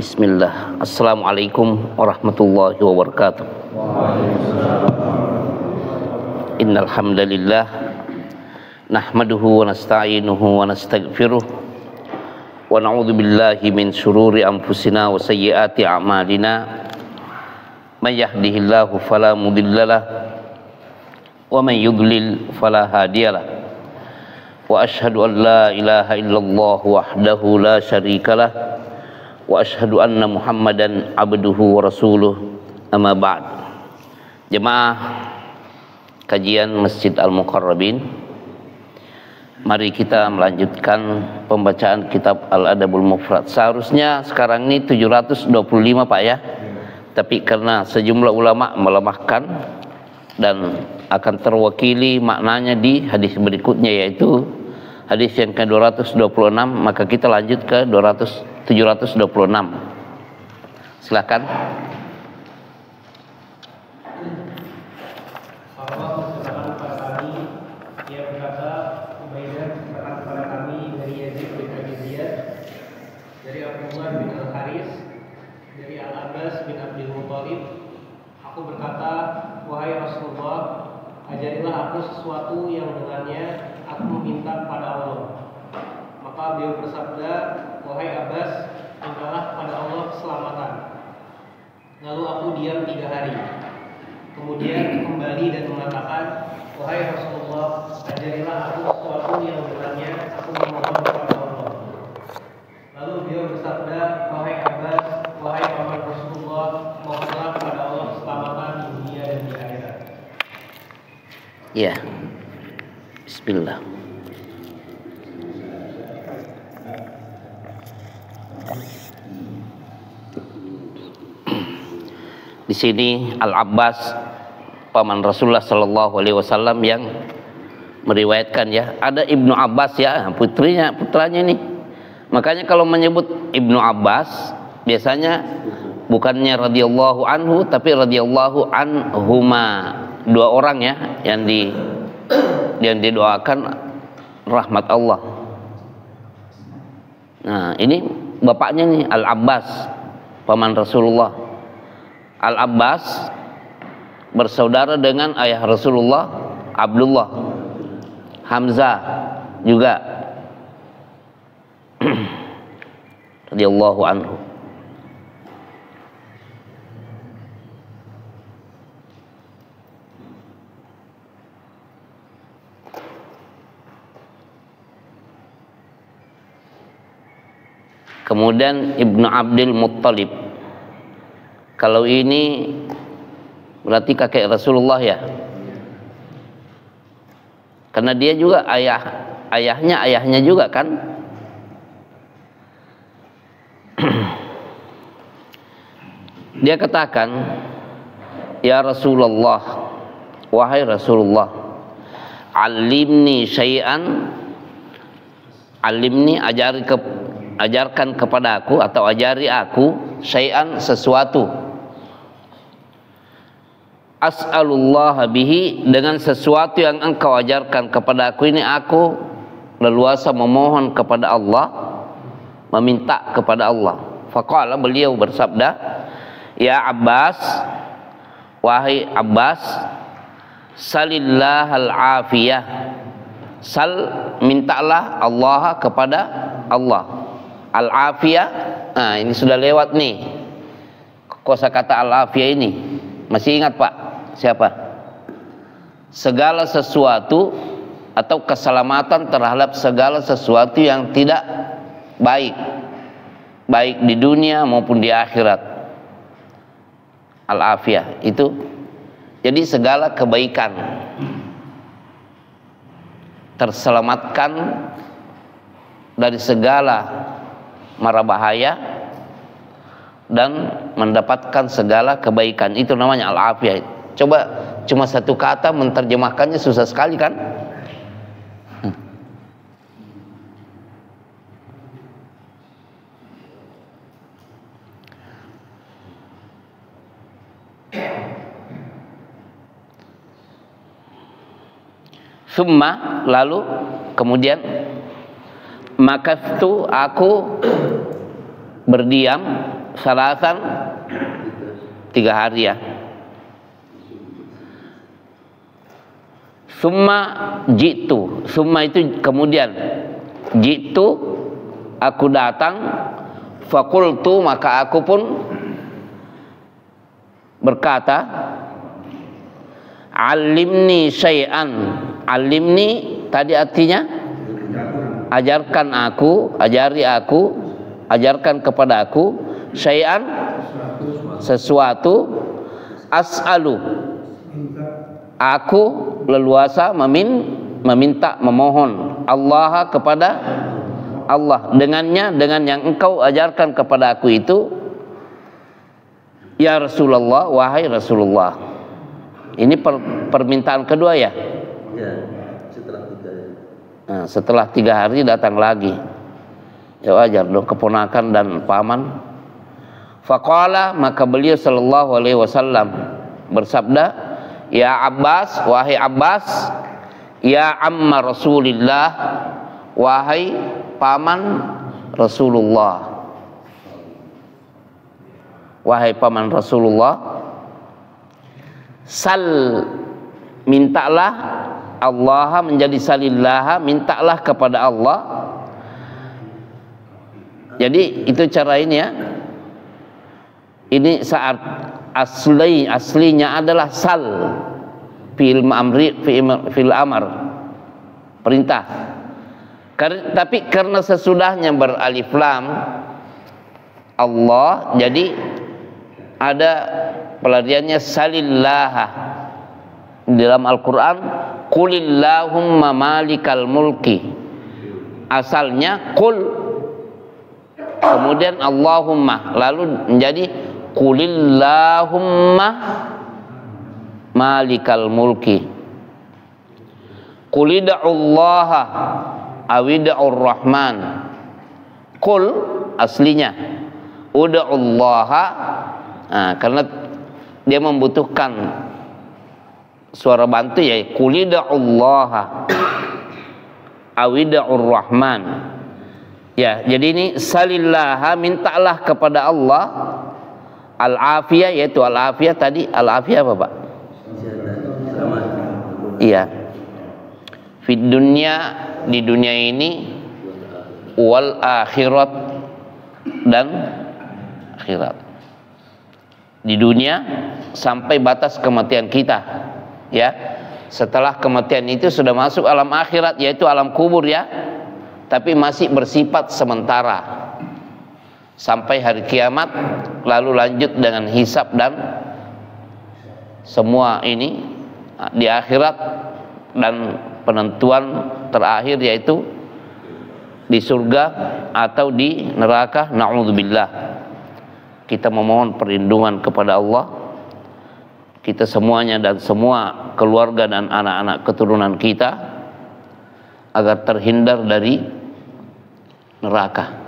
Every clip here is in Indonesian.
Bismillah. Assalamualaikum warahmatullahi wabarakatuh. Innal hamdalillah nahmaduhu wa nasta'inuhu wa nastaghfiruh wa na'udzu billahi min shururi anfusina wa sayyiati a'malina. May yahdihillahu fala mudhillalah wa may yudlil fala hadiyalah. Wa asyhadu an la ilaha illallah wahdahu la syarikalah wa asyhadu anna Muhammadan abduhu wa rasuluh. Amma ba'd. Jemaah kajian Masjid Al-Muqarrabin, mari kita melanjutkan pembacaan kitab Al-Adabul Mufrad. Seharusnya sekarang ini 725 Pak ya, tapi karena sejumlah ulama melemahkan dan akan terwakili maknanya di hadis berikutnya, yaitu hadis yang ke-226, maka kita lanjut ke 726. Silakan. Allah menceritakan kepada kami, ia berkata, Ubaidah menceritakan kepada kami dari Yazid bin Abi Ziyad, dari Abdullah bin Al-Haris, dari Al-Abbas bin Abdul Muttalib. Aku berkata, wahai Rasulullah, ajarilah aku sesuatu yang dengannya aku meminta kepada Allah. Maka beliau bersabda, wahai Abbas, mintalah pada Allah keselamatan. Lalu aku diam 3 hari. Kemudian kembali dan mengatakan, wahai Rasulullah, ajarilah aku sesuatu yang dengannya aku memohon kepada Allah. Lalu beliau bersabda, wahai Abbas, wahai paman Rasulullah, mohonlah kepada Allah keselamatan di dunia dan di akhirat. Ya. Bismillah. Di sini Al-Abbas paman Rasulullah Sallallahu Alaihi Wasallam yang meriwayatkan ya. Ada Ibnu Abbas ya, putranya nih. Makanya kalau menyebut Ibnu Abbas biasanya bukannya radhiyallahu anhu tapi radhiyallahu anhuma, 2 orang ya yang didoakan rahmat Allah. Nah, ini bapaknya nih Al-Abbas paman Rasulullah. Al-Abbas bersaudara dengan ayah Rasulullah, Abdullah. Hamzah juga radhiyallahu anhu. Kemudian Ibnu Abdul Muttalib. Kalau ini berarti kakek Rasulullah ya. Karena dia juga ayahnya juga kan. Dia katakan, ya Rasulullah, wahai Rasulullah, alimni syai'an, alimni, ajarkan kepada aku atau ajari aku syai'an, sesuatu, as'alullah bihi, dengan sesuatu yang engkau ajarkan kepada aku ini aku leluasa memohon kepada Allah, meminta kepada Allah. Faqala, beliau bersabda, ya Abbas, wahai Abbas, salillahal afiyah, sal, mintalah Allah kepada Allah. Al-afiyah, nah ini sudah lewat nih kosakata al-afiyah ini. Masih ingat Pak? Siapa? Segala sesuatu atau keselamatan terhadap segala sesuatu yang tidak baik, baik di dunia maupun di akhirat. Al-afiyah itu jadi segala kebaikan, terselamatkan dari segala mara bahaya dan mendapatkan segala kebaikan. Itu namanya al-afiyah. Coba cuma satu kata menerjemahkannya susah sekali kan? Summa, lalu kemudian, maka itu aku berdiam salasan 3 hari ya. Summa jitu, summa itu kemudian, jitu aku datang, fakultu maka aku pun berkata, alimni syai'an. Alimni tadi artinya ajarkan aku, ajari aku, ajarkan kepada aku, syai'an sesuatu, as'alu aku leluasa meminta, memohon Allah kepada Allah dengannya, dengan yang engkau ajarkan kepada aku itu, ya Rasulullah, wahai Rasulullah. Ini permintaan kedua ya? Ya, setelah 3 hari. Nah, setelah 3 hari datang lagi. Ya wajar dong, keponakan dan paman. Faqala, maka beliau sallallahu alaihi wasallam bersabda, ya Abbas, wahai Abbas, ya amma Rasulillah, wahai paman Rasulullah. Wahai paman Rasulullah, sal, mintalah Allah, menjadi salillah, mintalah kepada Allah. Jadi itu cara ini ya. Ini saat aslinya adalah sal, fi'il amri, fi'il amar, perintah. Tapi karena sesudahnya beralif lam Allah, jadi ada pelariannya salillah. Di dalam Al-Quran, qulillahumma malikal mulki, asalnya qul, kemudian Allahumma, lalu menjadi qulillahumma malikal mulki, qulida'ullaha awida'ur rahman. Qul aslinya uda'ullaha, karena dia membutuhkan suara bantu ya, qulida'ullaha awida'ur rahman. Ya, jadi ini salillaha, mintalah kepada Allah, al-afiyah, yaitu al-afiyah tadi, al-afiyah apa Pak? Iya, fid dunya, di dunia ini, wal akhirat, dan akhirat. Di dunia sampai batas kematian kita ya. Setelah kematian itu sudah masuk alam akhirat, yaitu alam kubur ya, tapi masih bersifat sementara sampai hari kiamat, lalu lanjut dengan hisab dan semua ini di akhirat, dan penentuan terakhir yaitu di surga atau di neraka, na'udzubillah. Kita memohon perlindungan kepada Allah, kita semuanya dan semua keluarga dan anak-anak keturunan kita, agar terhindar dari neraka.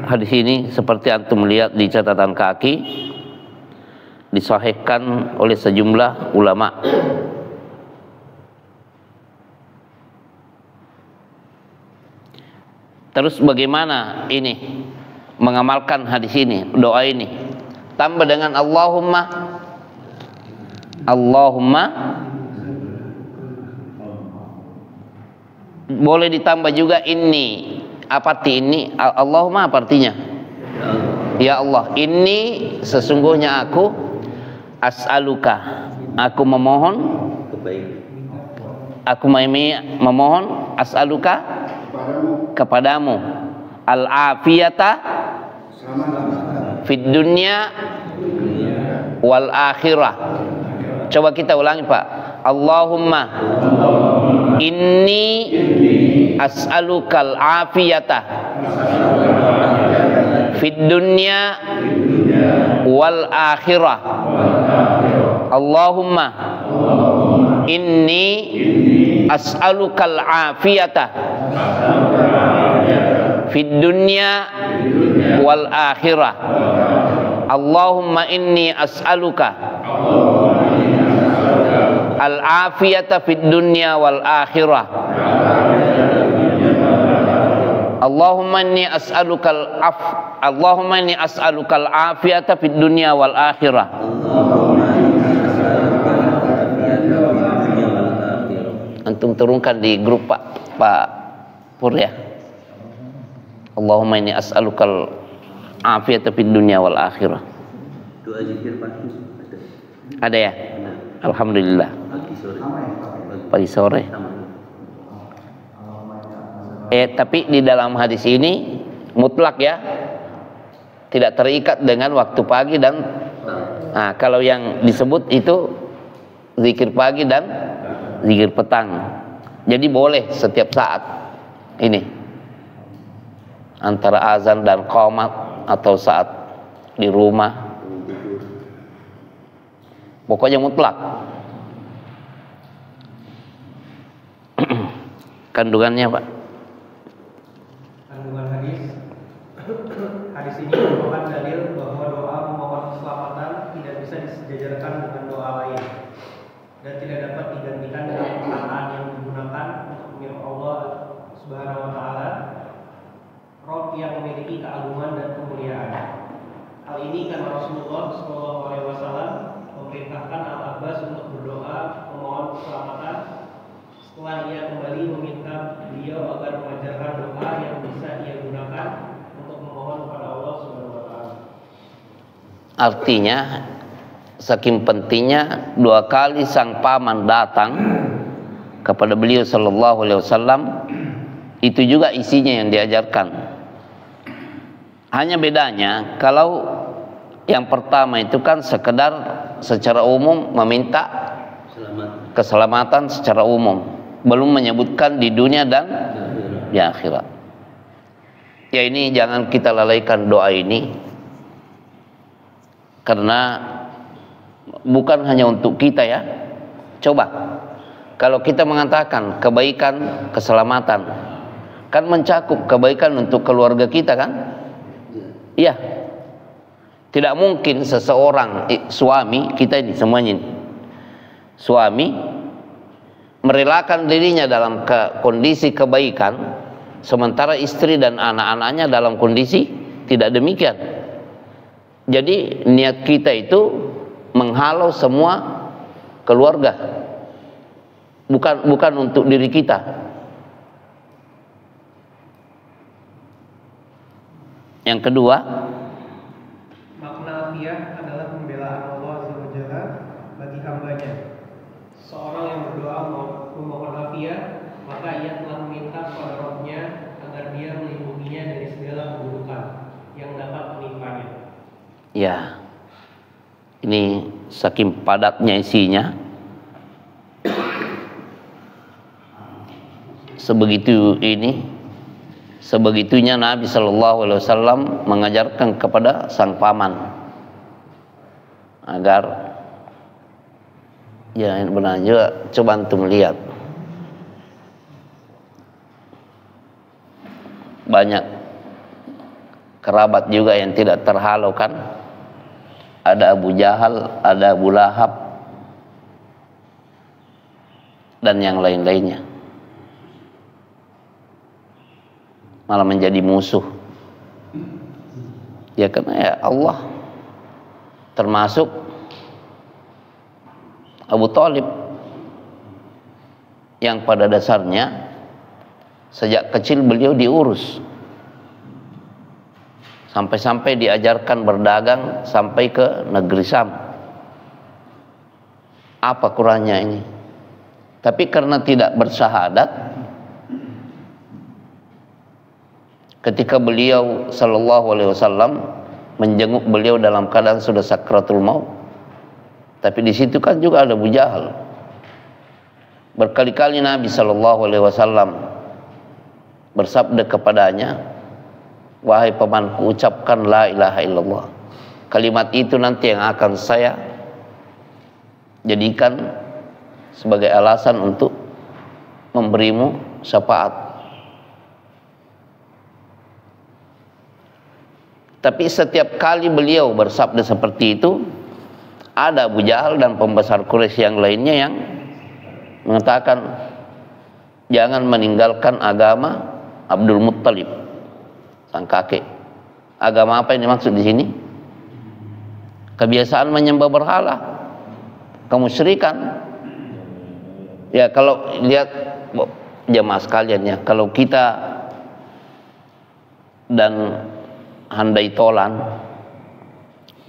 Hadis ini seperti antum melihat di catatan kaki, disahihkan oleh sejumlah ulama. Terus bagaimana ini mengamalkan hadis ini, doa ini? Tambah dengan Allahumma, Allahumma, boleh ditambah juga ini. Apa arti ini? Allahumma apa artinya? Ya Allah, ini sesungguhnya aku, as'aluka, aku memohon, aku memohon, as'aluka, kepadamu, al-afiyata fid dunya wal akhirah. Coba kita ulangi Pak. Allahumma inni as'alukal afiyata fid dunya wal akhirah. Allahumma inni as'alukal afiyata fid dunya wal akhirah. Allahumma inni as'aluka al afiyata fid dunya wal akhirah. Allahumma inni as'alukal afiyata fid dunya wal akhirah. Antum turunkan di grup Pak Pur ya. Allahumma inni as'alukal afiyata fid dunya wal akhirah. Doa zikir pagi Ada ya? Alhamdulillah. pagi sore. Pagi sore. Tapi di dalam hadis ini mutlak ya, tidak terikat dengan waktu pagi dan kalau yang disebut itu zikir pagi dan zikir petang. Jadi boleh setiap saat ini antara azan dan qomat atau saat di rumah. Pokoknya mutlak. Kandungannya Pak. Kandungan hadis ini merupakan dalil bahwa doa memohon keselamatan tidak bisa disejajarkan dengan doa lain dan tidak dapat digantikan dengan perkataan yang digunakan untuk menyembah Allah Subhanahu wa taala, Rob yang memiliki keagungan dan kemuliaan. Hal ini karena Rasulullah SAW memerintahkan Al-Abbas untuk berdoa memohon keselamatan setelah ia kembali meminta beliau agar mengajarkan doa yang bisa ia gunakan untuk memohon kepada Allah Subhanahu wa taala. Artinya saking pentingnya 2 kali sang paman datang kepada beliau sallallahu alaihi wasallam, itu juga isinya yang diajarkan. Hanya bedanya kalau yang pertama itu kan sekedar secara umum meminta keselamatan secara umum, belum menyebutkan di dunia dan di akhirat. Ya, ini jangan kita lalaikan doa ini, karena bukan hanya untuk kita ya. Coba kalau kita mengatakan kebaikan keselamatan, kan mencakup kebaikan untuk keluarga kita kan? Iya. Tidak mungkin seseorang suami kita ini semuanya ini, suami merelakan dirinya dalam kondisi kebaikan sementara istri dan anak-anaknya dalam kondisi tidak demikian. Jadi niat kita itu menghalau semua keluarga, bukan untuk diri kita. Yang kedua, makna afiyah adalah pembelaan Allah Azza wa Jalla bagi hambanya. Seorang yang berdoa memohon afiyah, maka ia telah meminta kepada Rabb-Nya agar dia melindunginya dari segala keburukan yang dapat menimpanya. ya, ini saking padatnya isinya, sebegitunya Nabi Shallallahu Alaihi Wasallam mengajarkan kepada sang paman agar, ya benar juga. Coba antum lihat, banyak kerabat juga yang tidak terhalau kan. Ada Abu Jahal, ada Abu Lahab, dan yang lain-lainnya, malah menjadi musuh. Ya karena ya Allah, termasuk Abu Thalib yang pada dasarnya sejak kecil beliau diurus, sampai-sampai diajarkan berdagang sampai ke negeri Syam. Apa kurangnya ini? Tapi karena tidak bersyahadat, ketika beliau Sallallahu Alaihi Wasallam menjenguk beliau dalam keadaan sudah sakratul maut, tapi di situ kan juga ada Abu Jahal. Berkali-kali Nabi Sallallahu Alaihi Wasallam bersabda kepadanya, wahai pamanku, ucapkan la ilaha illallah. Kalimat itu nanti yang akan saya jadikan sebagai alasan untuk memberimu syafaat. Tapi setiap kali beliau bersabda seperti itu, ada Abu Jahal dan pembesar Quraisy yang lainnya yang mengatakan, jangan meninggalkan agama Abdul Muttalib. sang kakek. Agama apa yang dimaksud di sini? Kebiasaan menyembah berhala, kemusyrikan. Ya, kalau lihat jamaah sekalian ya, kalau kita dan handai tolan,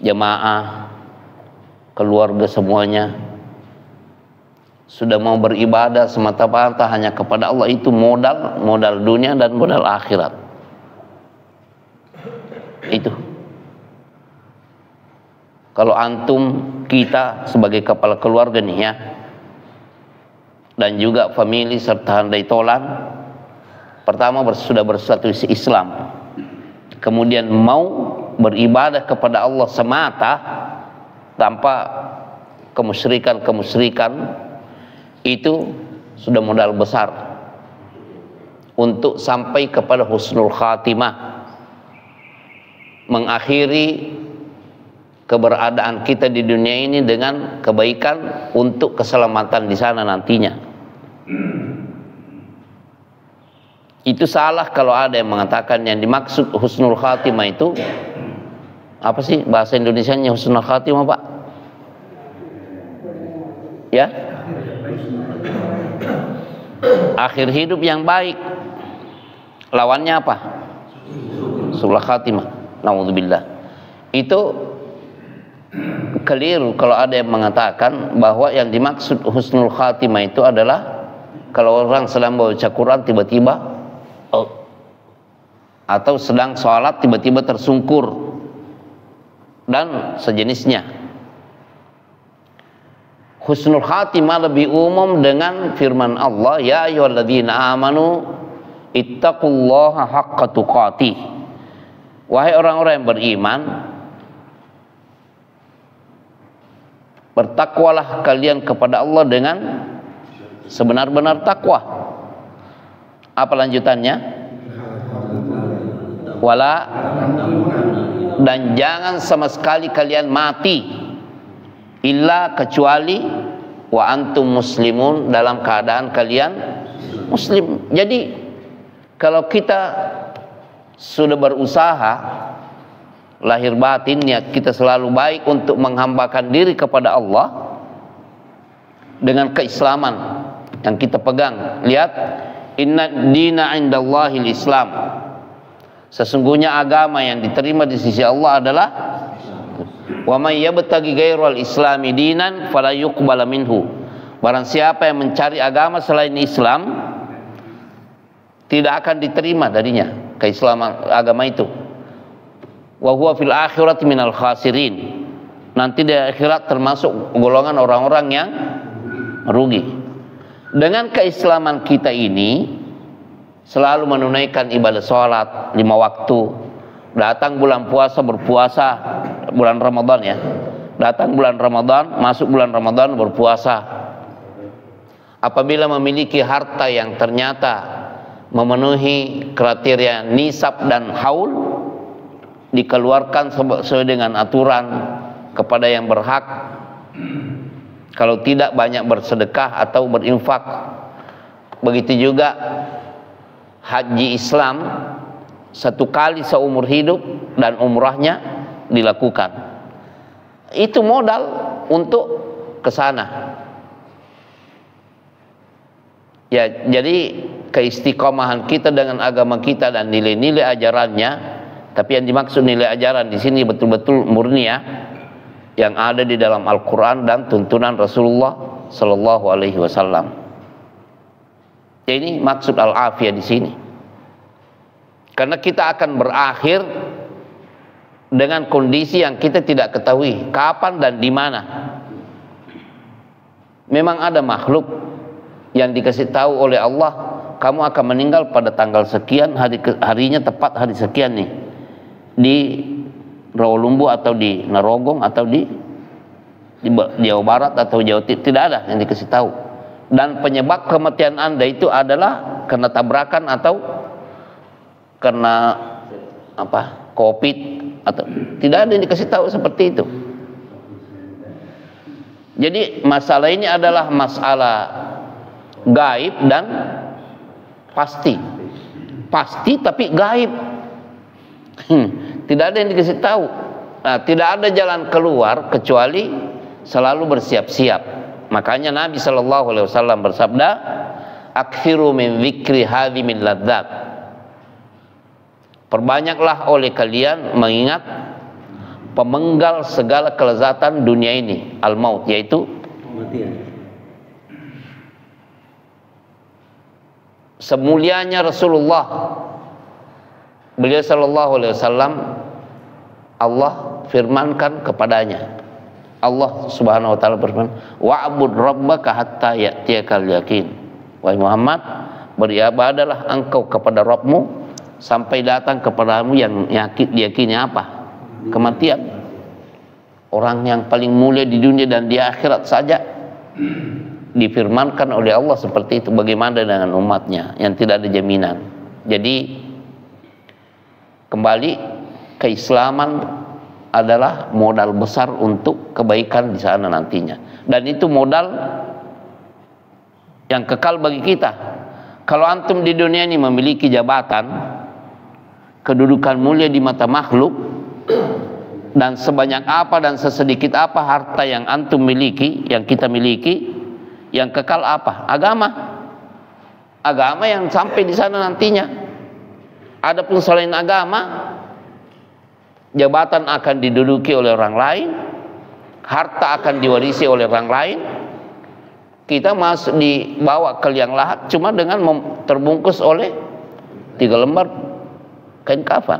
jamaah, keluarga semuanya sudah mau beribadah semata-mata hanya kepada Allah, itu modal dunia dan modal akhirat. Itu kalau antum, kita sebagai kepala keluarga nih ya, dan juga famili serta handai tolan, pertama sudah berstatus Islam, kemudian mau beribadah kepada Allah semata tanpa kemusyrikan, itu sudah modal besar untuk sampai kepada husnul khatimah, mengakhiri keberadaan kita di dunia ini dengan kebaikan untuk keselamatan di sana nantinya. Itu salah kalau ada yang mengatakan yang dimaksud husnul khatimah itu apa sih bahasa Indonesianya husnul khatimah, Pak? Ya? Akhir hidup yang baik. Lawannya apa? Su'ul khatimah. Naudzubillah. Itu keliru kalau ada yang mengatakan bahwa yang dimaksud husnul khatimah itu adalah kalau orang sedang baca Quran tiba-tiba atau sedang sholat tiba-tiba tersungkur dan sejenisnya. Husnul khatimah lebih umum dengan firman Allah, ya ayyuhalladzina amanu ittaqullaha haqqa tuqatih. Wahai orang-orang yang beriman, bertakwalah kalian kepada Allah dengan sebenar-benar takwa. Apa lanjutannya? Wala, dan jangan sama sekali kalian mati illa kecuali wa antum muslimun, dalam keadaan kalian muslim. Jadi kalau kita sudah berusaha lahir batin, niat kita selalu baik untuk menghambakan diri kepada Allah dengan keislaman yang kita pegang. Lihat, inna dina indallahil Islam. Sesungguhnya agama yang diterima di sisi Allah adalah wa may yabtaghi ghairal islami dinan fala yuqbala minhu. Barang siapa yang mencari agama selain Islam, tidak akan diterima darinya keislaman agama itu. Wa huwa fil akhirati minal khasirin. Nanti di akhirat termasuk golongan orang-orang yang rugi. Dengan keislaman kita ini, selalu menunaikan ibadah sholat 5 waktu, datang bulan puasa berpuasa, bulan Ramadan ya, datang bulan Ramadan, masuk bulan Ramadan berpuasa. Apabila memiliki harta yang ternyata memenuhi kriteria nisab dan haul, dikeluarkan sesuai dengan aturan kepada yang berhak. Kalau tidak, banyak bersedekah atau berinfak. Begitu juga haji Islam 1 kali seumur hidup dan umrahnya dilakukan. Itu modal untuk ke sana. Ya, jadi keistiqomahan kita dengan agama kita dan nilai-nilai ajarannya, tapi yang dimaksud nilai ajaran di sini betul-betul murni ya, yang ada di dalam Al-Quran dan tuntunan Rasulullah Sallallahu Alaihi Wasallam. Ini maksud al-afiyah di sini. Karena kita akan berakhir dengan kondisi yang kita tidak ketahui kapan dan di mana. Memang ada makhluk yang dikasih tahu oleh Allah, kamu akan meninggal pada tanggal sekian, harinya tepat hari sekian nih, di Rawalumbu atau di Narogong atau di Jawa Barat atau Jawa Timur. Tidak ada yang dikasih tahu. Dan penyebab kematian Anda itu adalah karena tabrakan atau karena apa, COVID, atau tidak ada yang dikasih tahu seperti itu. Jadi masalah ini adalah masalah gaib dan pasti tapi gaib. Tidak ada yang dikasih tahu. Nah, tidak ada jalan keluar kecuali selalu bersiap-siap. Makanya Nabi SAW bersabda, "Aktsiru min dzikri hadhimil ladzat." Perbanyaklah oleh kalian mengingat pemenggal segala kelezatan dunia ini, al-maut, yaitu Kematian. semulianya Rasulullah, beliau sallallahu alaihi wasallam, Allah firmankan kepadanya, Allah Subhanahu wa taala berfirman, "Wa'bud rabbaka hatta ya'tiyakal yaqin." Wahai Muhammad, beribadahlah engkau kepada Rabbmu sampai datang kepadamu yang diyakini apa? Kematian. Orang yang paling mulia di dunia dan di akhirat saja difirmankan oleh Allah seperti itu. Bagaimana dengan umatnya yang tidak ada jaminan? Jadi kembali, keislaman adalah modal besar untuk kebaikan di sana nantinya, dan itu modal yang kekal bagi kita. Kalau antum di dunia ini memiliki jabatan, kedudukan mulia di mata makhluk, dan sebanyak apa dan sesedikit apa harta yang antum miliki, yang kita miliki, yang kekal apa? Agama yang sampai di sana nantinya. Adapun selain agama, jabatan akan diduduki oleh orang lain, harta akan diwarisi oleh orang lain. Kita masuk dibawa ke liang lahat cuma dengan terbungkus oleh 3 lembar kain kafan.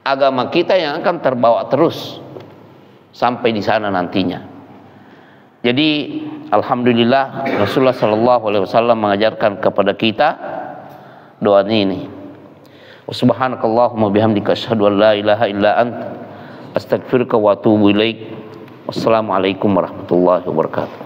Agama kita yang akan terbawa terus sampai di sana nantinya. Jadi alhamdulillah Rasulullah SAW mengajarkan kepada kita doa ini. Subhanakallahumma bihamdika asyhadu an la ilaha illa anta astaghfiruka wa atubu ilaik. Wassalamualaikum warahmatullahi wabarakatuh.